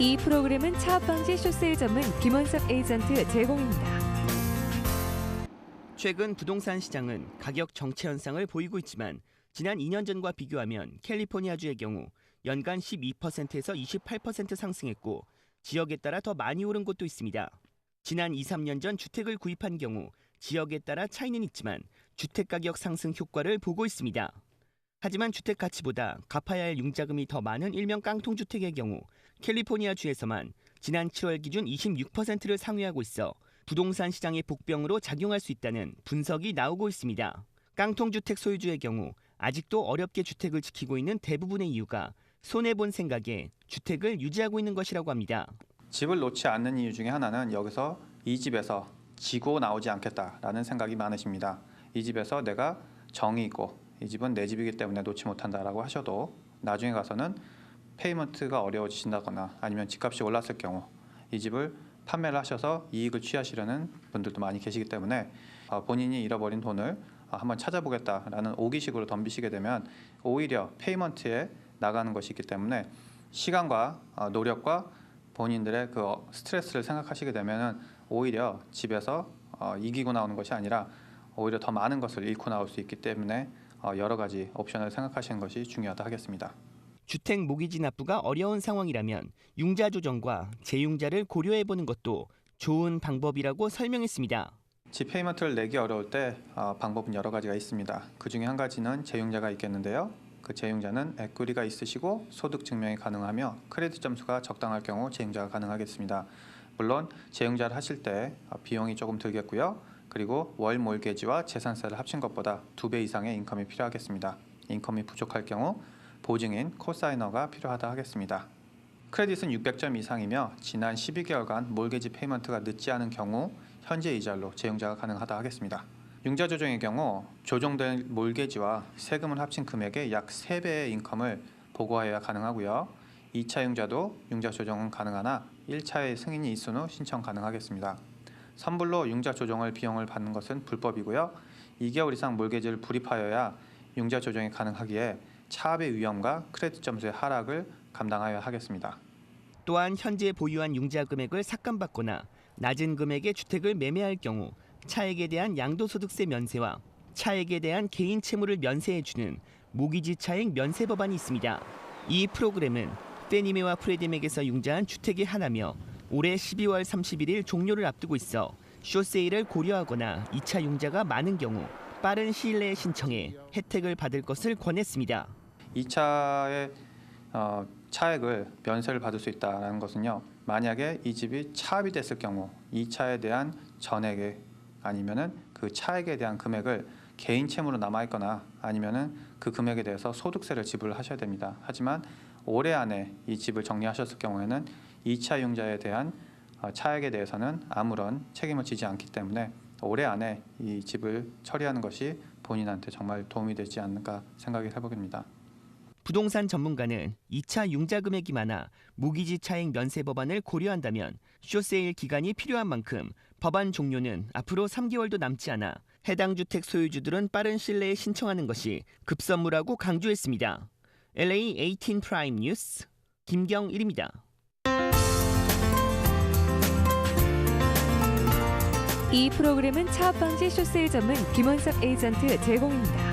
이 프로그램은 차압방지 쇼세일 전문 김원섭 에이전트 제공입니다. 최근 부동산 시장은 가격 정체 현상을 보이고 있지만 지난 2년 전과 비교하면 캘리포니아주의 경우 연간 12%에서 28% 상승했고 지역에 따라 더 많이 오른 곳도 있습니다. 지난 2, 3년 전 주택을 구입한 경우 지역에 따라 차이는 있지만 주택가격 상승 효과를 보고 있습니다. 하지만 주택 가치보다 갚아야 할 융자금이 더 많은 일명 깡통주택의 경우 캘리포니아주에서만 지난 7월 기준 26%를 상회하고 있어 부동산 시장의 복병으로 작용할 수 있다는 분석이 나오고 있습니다. 깡통주택 소유주의 경우 아직도 어렵게 주택을 지키고 있는 대부분의 이유가 손해본 생각에 주택을 유지하고 있는 것이라고 합니다. 집을 놓지 않는 이유 중에 하나는 여기서 이 집에서 지고 나오지 않겠다라는 생각이 많으십니다. 이 집에서 내가 정이 있고 이 집은 내 집이기 때문에 놓지 못한다라고 하셔도 나중에 가서는 페이먼트가 어려워지신다거나 아니면 집값이 올랐을 경우 이 집을 판매를 하셔서 이익을 취하시려는 분들도 많이 계시기 때문에 본인이 잃어버린 돈을 한번 찾아보겠다라는 오기식으로 덤비시게 되면 오히려 페이먼트에 나가는 것이 있기 때문에 시간과 노력과 본인들의 그 스트레스를 생각하시게 되면 오히려 집에서 이기고 나오는 것이 아니라 오히려 더 많은 것을 잃고 나올 수 있기 때문에 여러 가지 옵션을 생각하시는 것이 중요하다 하겠습니다. 주택 모기지 납부가 어려운 상황이라면 융자 조정과 재융자를 고려해보는 것도 좋은 방법이라고 설명했습니다. 집 페이먼트를 내기 어려울 때 방법은 여러 가지가 있습니다. 그 중에 한 가지는 재융자가 있겠는데요. 그 재융자는 에퀴티가 있으시고 소득 증명이 가능하며 크레딧 점수가 적당할 경우 재융자가 가능하겠습니다. 물론 재융자를 하실 때 비용이 조금 들겠고요. 그리고 월 몰게지와 재산세를 합친 것보다 2배 이상의 인컴이 필요하겠습니다. 인컴이 부족할 경우 보증인 코사이너가 필요하다 하겠습니다. 크레딧은 600점 이상이며 지난 12개월간 몰게지 페이먼트가 늦지 않은 경우 현재 이자로 재융자가 가능하다 하겠습니다. 융자 조정의 경우 조정된 몰게지와 세금을 합친 금액의 약 3배의 인컴을 보고하여야 가능하고요. 2차 융자도 융자 조정은 가능하나 1차의 승인이 있은 후 신청 가능하겠습니다. 선불로 융자 조정을 비용을 받는 것은 불법이고요. 2개월 이상 몰게지를 불입하여야 융자 조정이 가능하기에 차압의 위험과 크레딧 점수의 하락을 감당하여야 하겠습니다. 또한 현재 보유한 융자 금액을 삭감받거나 낮은 금액의 주택을 매매할 경우 차액에 대한 양도소득세 면세와 차액에 대한 개인 채무를 면세해주는 모기지 차액 면세 법안이 있습니다. 이 프로그램은 페니메와 프레디맥에서 융자한 주택이 하나며 올해 12월 31일 종료를 앞두고 있어 쇼세일을 고려하거나 2차 융자가 많은 경우 빠른 시일 내에 신청해 혜택을 받을 것을 권했습니다. 2차의 차액을 면세를 받을 수 있다는 것은요. 만약에 이 집이 차압이 됐을 경우 2차에 대한 전액에 아니면은 그 차액에 대한 금액을 개인 채무로 남아있거나 아니면은 그 금액에 대해서 소득세를 지불을 하셔야 됩니다. 하지만 올해 안에 이 집을 정리하셨을 경우에는 2차 융자에 대한 차액에 대해서는 아무런 책임을 지지 않기 때문에 올해 안에 이 집을 처리하는 것이 본인한테 정말 도움이 되지 않을까 생각을 해봅니다. 부동산 전문가는 2차 융자 금액이 많아 모기지 차익 면세 법안을 고려한다면 쇼세일 기간이 필요한 만큼 법안 종료는 앞으로 3개월도 남지 않아 해당 주택 소유주들은 빠른 시일 내에 신청하는 것이 급선무라고 강조했습니다. LA 18 프라임 뉴스 김경일입니다. 이 프로그램은 차압방지 쇼세일 전문 김원섭 에이전트 제공입니다.